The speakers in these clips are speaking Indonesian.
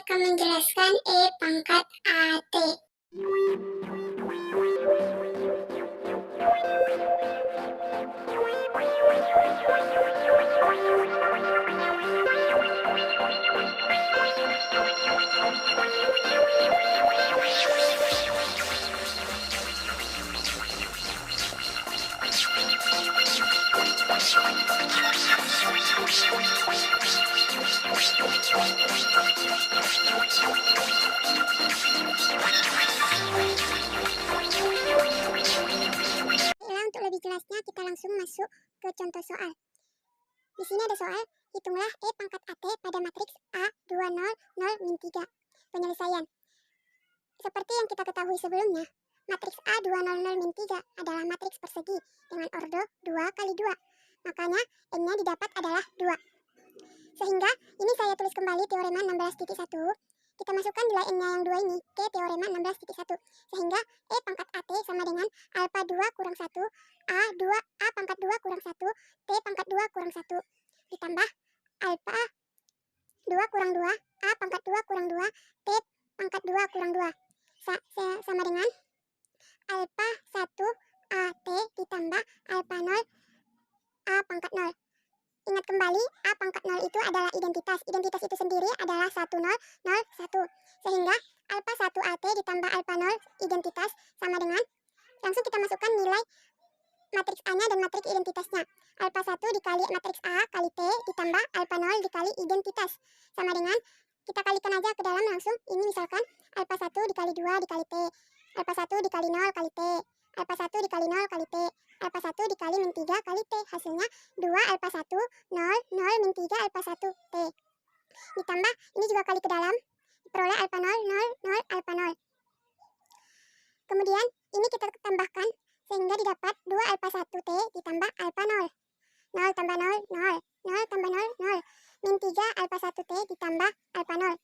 akan menjelaskan E pangkat AT. Untuk lebih jelasnya, kita langsung masuk ke contoh soal. Di sini ada soal, hitunglah E pangkat AT pada matriks A200-3. Penyelesaian. Seperti yang kita ketahui sebelumnya, matriks A200-3 adalah matriks persegi dengan ordo 2 kali 2. Makanya N-nya didapat adalah 2. Sehingga ini saya tulis kembali teorema 16.1. Kita masukkan nilai N-nya yang 2 ini ke teorema 16.1. Sehingga E pangkat AT sama dengan alpha 2 kurang 1 A pangkat 2 kurang 1 T pangkat 2 kurang 1 ditambah alpha 2 kurang 2 A pangkat 2 kurang 2 T pangkat 2 kurang 2 sama dengan alpha 1 AT ditambah alpha 0 A pangkat 0. Ingat kembali, A pangkat 0 itu adalah identitas. Identitas itu sendiri adalah 1001. Sehingga alpha 1 AT ditambah alpha 0 identitas sama dengan, langsung kita masukkan nilai matriks A-nya dan matriks identitasnya. Alpha 1 dikali matriks A kali T ditambah alpha 0 dikali identitas. Sama dengan, kita kalikan aja ke dalam langsung. Ini misalkan alpha 1 dikali 2 dikali T. Alpha 1 dikali 0 kali T. Alpha 1 dikali 0 kali T. Alpha 1 dikali min 3 kali T. Hasilnya 2 alpha 1, 0, 0 min 3 alpha 1 T. Ditambah, ini juga kali ke dalam. Diperoleh alpha 0, 0, 0, alpha 0. Kemudian, ini kita tambahkan sehingga didapat 2 alpha 1 T ditambah alpha 0. 0 tambah 0, 0. 0 tambah 0, 0. Min 3 alpha 1 T ditambah alpha 0.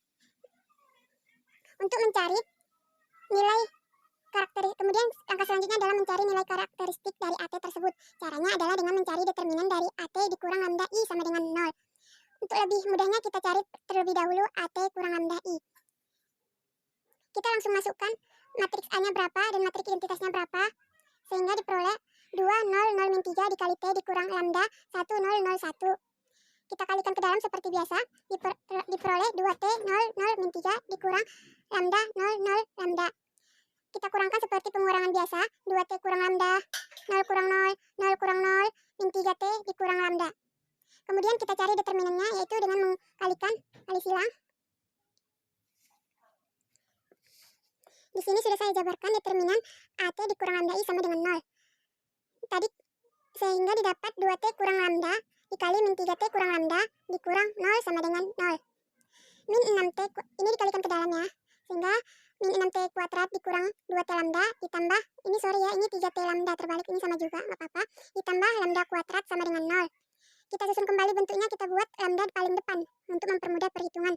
Untuk mencari nilai karakteristik, kemudian langkah selanjutnya adalah mencari nilai karakteristik dari AT tersebut. Caranya adalah dengan mencari determinan dari AT dikurang lambda I sama dengan 0. Untuk lebih mudahnya kita cari terlebih dahulu AT kurang lambda I. Kita langsung masukkan matriks A-nya berapa dan matriks identitasnya berapa, sehingga diperoleh 2, 0, 0 min 3 dikali T dikurang lambda 1, 0, 0, 1. Kita kalikan ke dalam seperti biasa, diperoleh 2T, 0, 0 min 3 dikurang lambda 0, 0, lambda. Kita kurangkan seperti pengurangan biasa, 2T kurang lambda, 0 kurang 0, 0 kurang 0, min 3T dikurang lambda. Kemudian kita cari determinannya, yaitu dengan mengkalikan kali silang. Di sini sudah saya jabarkan determinan AT dikurang lambda I sama dengan 0. Tadi sehingga didapat 2T kurang lambda dikali min 3T kurang lambda dikurang 0 sama dengan 0. Min 6T, ini dikalikan ke dalam ya. Sehingga min 6T kuadrat dikurang 2T lambda ditambah, ini sorry ya, ini 3T lambda terbalik, ini sama juga, nggak apa-apa. Ditambah lambda kuadrat sama dengan 0. Kita susun kembali bentuknya, kita buat lambda paling depan untuk mempermudah perhitungan.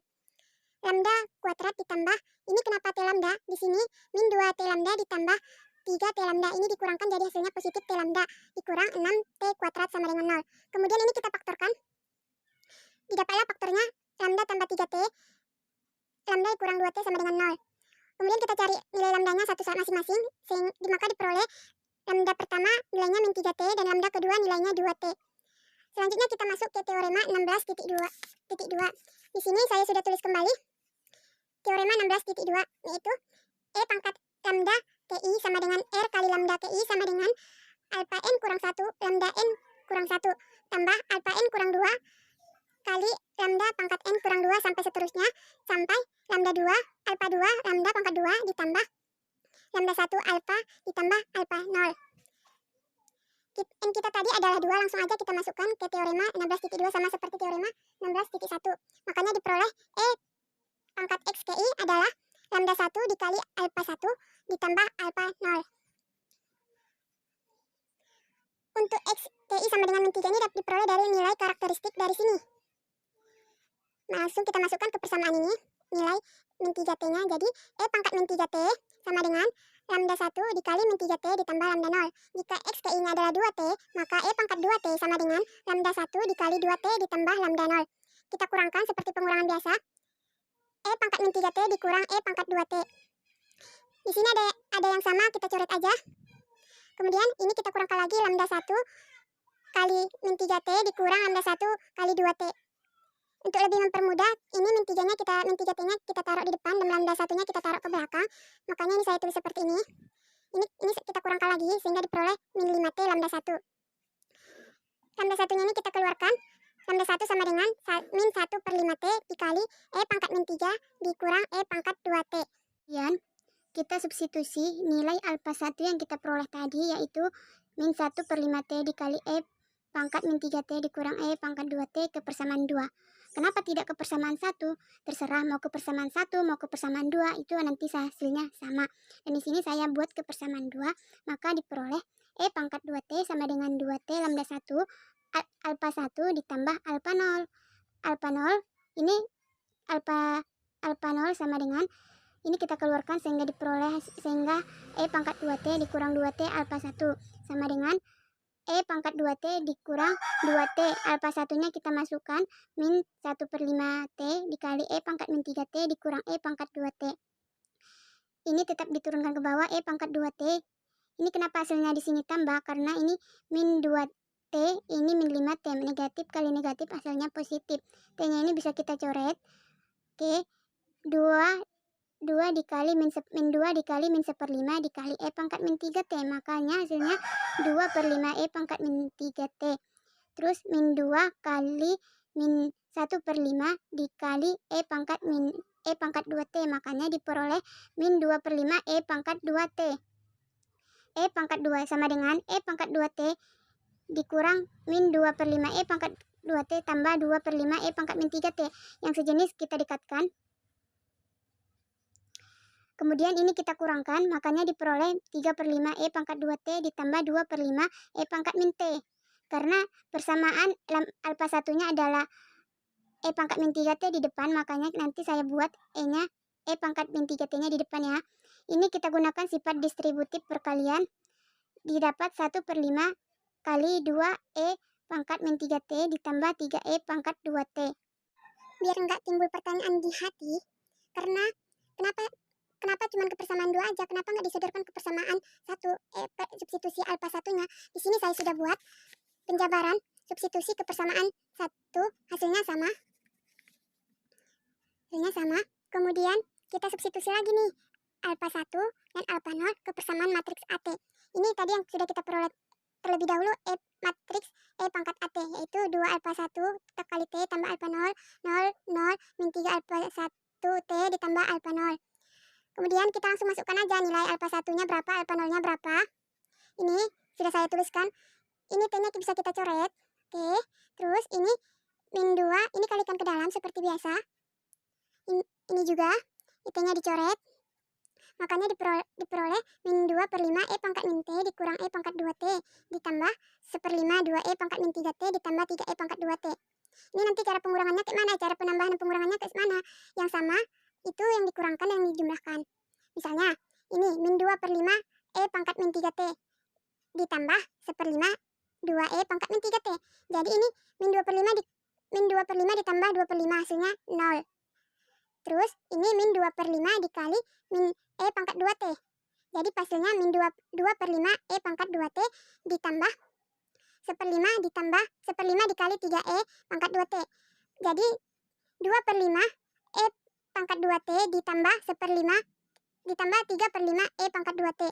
Lambda kuadrat ditambah, ini kenapa T lambda? Di sini min 2T lambda ditambah 3T lambda, ini dikurangkan jadi hasilnya positif T lambda dikurang 6T kuadrat sama dengan 0. Kemudian ini kita faktorkan. Didapatlah faktornya lambda tambah 3T, lambda dikurang 2T sama dengan 0. Kemudian kita cari nilai lambdanya satu saat masing-masing, maka diperoleh lambda pertama nilainya min 3T dan lambda kedua nilainya 2T. Selanjutnya kita masuk ke teorema 16.2. Di sini saya sudah tulis kembali teorema 16.2, yaitu E pangkat lambda TI sama dengan R kali lambda TI sama dengan alpha N kurang 1 lambda N kurang 1 tambah alpha N kurang 2 kali lambda pangkat N kurang 2 sampai seterusnya, sampai lambda 2 alpha 2 lambda pangkat 2 ditambah lambda 1 alpha ditambah alpha 0. N kita tadi adalah 2, langsung aja kita masukkan ke teorema 16.2 sama seperti teorema 16.1. Makanya diperoleh E pangkat XTI adalah lambda 1 dikali alpha 1 ditambah alpha 0. Untuk XTI sama dengan min 3 ini dapat diperoleh dari nilai karakteristik dari sini. Langsung kita masukkan ke persamaan ini, nilai min 3T-nya. Jadi E pangkat min 3T sama dengan lambda 1 dikali min 3T ditambah lambda 0. Jika XTI-nya adalah 2T, maka E pangkat 2T sama dengan lambda 1 dikali 2T ditambah lambda 0. Kita kurangkan seperti pengurangan biasa. E pangkat min 3T dikurang E pangkat 2T. Di sini ada yang sama, kita coret aja. Kemudian ini kita kurangkan lagi, lambda 1 kali min 3T dikurang lambda 1 kali 2T. Untuk lebih mempermudah, ini min 3T-nya kita taruh di depan dan lambda 1-nya kita taruh ke belakang. Makanya ini saya tulis seperti ini. Ini kita kurangkan lagi sehingga diperoleh min 5T lambda 1. Lambda 1-nya ini kita keluarkan. Lambda 1 sama dengan min 1 per 5T dikali E pangkat min 3 dikurang E pangkat 2T. Kemudian kita substitusi nilai alfa 1 yang kita peroleh tadi, yaitu min 1 per 5T dikali E pangkat min 3T dikurang E pangkat 2T ke persamaan 2. Kenapa tidak ke persamaan 1? Terserah mau ke persamaan 1, mau ke persamaan 2, itu nanti hasilnya sama. Dan di sini saya buat ke persamaan 2, maka diperoleh E pangkat 2T sama dengan 2T lambda 1 alfa 1 ditambah alfa 0. Alfa 0 ini alfa 0 sama dengan ini kita keluarkan sehingga E pangkat 2T dikurang 2T alfa 1 sama dengan E pangkat 2T dikurang 2T. Alfa 1-nya kita masukkan min 1 per 5T dikali E pangkat min 3T dikurang E pangkat 2T. Ini tetap diturunkan ke bawah E pangkat 2T. Ini kenapa hasilnya di sini tambah? Karena ini min 2T, ini min 5T. Negatif kali negatif hasilnya positif. T-nya ini bisa kita coret. Oke, 2 dikali min 2 dikali min 1/5 dikali E pangkat min 3T. Makanya hasilnya 2 per 5 E pangkat min 3T. Terus min 2 kali min 1 per 5 dikali E pangkat 2T. Makanya diperoleh min 2 per 5 E pangkat 2T. E pangkat 2 sama dengan E pangkat 2T dikurang min 2 per 5 E pangkat 2T tambah 2 per 5 E pangkat min 3T. Yang sejenis kita dekatkan. Kemudian ini kita kurangkan, makanya diperoleh 3 per 5 E pangkat 2T ditambah 2 per 5 E pangkat min T. Karena persamaan alfa 1-nya adalah E pangkat min 3T di depan, makanya nanti saya buat E-nya, E pangkat min 3T-nya di depan ya. Ini kita gunakan sifat distributif perkalian, didapat 1 per 5 kali 2 E pangkat min 3T ditambah 3 E pangkat 2T. Biar nggak timbul pertanyaan di hati, karena kenapa cuma ke persamaan 2 aja? Kenapa nggak disodorkan ke persamaan 1? Substitusi alfa 1-nya. Di sini saya sudah buat penjabaran substitusi ke persamaan 1, hasilnya sama. Kemudian kita substitusi lagi nih alfa 1 dan alfa 0 ke persamaan matriks AT. Ini tadi yang sudah kita peroleh terlebih dahulu, matriks E pangkat AT, yaitu 2 alfa 1 kali T tambah alfa 0, 0, min 3 alfa 1 T ditambah alfa 0. Kemudian kita langsung masukkan aja nilai alfa 1-nya berapa, alfa 0-nya berapa. Ini sudah saya tuliskan. Ini T-nya bisa kita coret. Oke. Terus ini min 2, ini kalikan ke dalam seperti biasa. Ini juga T-nya dicoret. Makanya diperoleh min 2 per 5 E pangkat min T dikurang E pangkat 2T ditambah 1/5 2 E pangkat min 3T ditambah 3 E pangkat 2T. Ini nanti cara pengurangannya ke mana? Cara penambahan dan pengurangannya ke mana? Yang sama itu yang dikurangkan yang dijumlahkan. Misalnya ini min 2 per 5 E pangkat min 3T ditambah 1/5 2 E pangkat min 3T. Jadi ini min 2 per 5 ditambah 2 per 5 hasilnya 0. Terus ini min 2 per 5 dikali min E pangkat 2T. Jadi hasilnya min 2 per 5 E pangkat 2T ditambah 1/5 ditambah 1/5 dikali 3E pangkat 2T. Jadi 2 per 5 E pangkat 2T ditambah 1/5 ditambah 3 per 5 E pangkat 2T.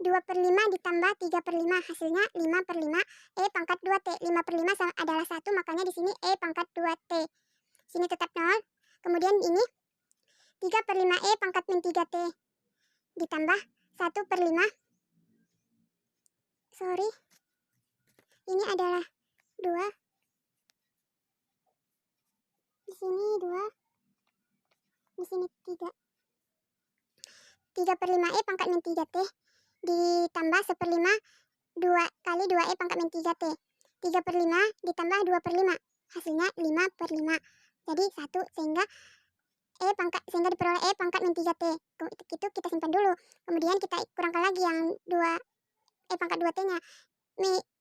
2 per 5 ditambah 3 per 5 hasilnya 5 per 5 E pangkat 2T. 5 per 5 adalah 1, makanya di sini E pangkat 2T. Sini tetap 0. Kemudian ini 3 per 5 E pangkat min 3T ditambah 1 per 5. Ini adalah 2. Di sini 2. Di sini 3. 3 per 5 E pangkat min 3T ditambah 1/5 2 kali 2 E pangkat min 3T. 3 per 5 ditambah 2 per 5 hasilnya 5 per 5. Jadi 1 sehingga diperoleh E pangkat min 3T. Itu kita simpan dulu. Kemudian kita kurangkan lagi yang 2 E pangkat 2T-nya.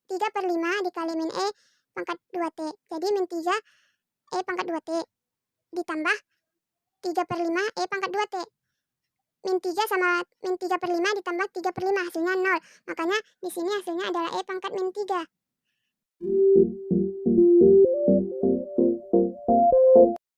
3 per 5 dikali min E pangkat 2T. Jadi min 3 E pangkat 2T ditambah 3/5 E pangkat 2T. Min 3 sama min 3/5 ditambah 3/5 hasilnya 0. Makanya di sini hasilnya adalah E pangkat min 3.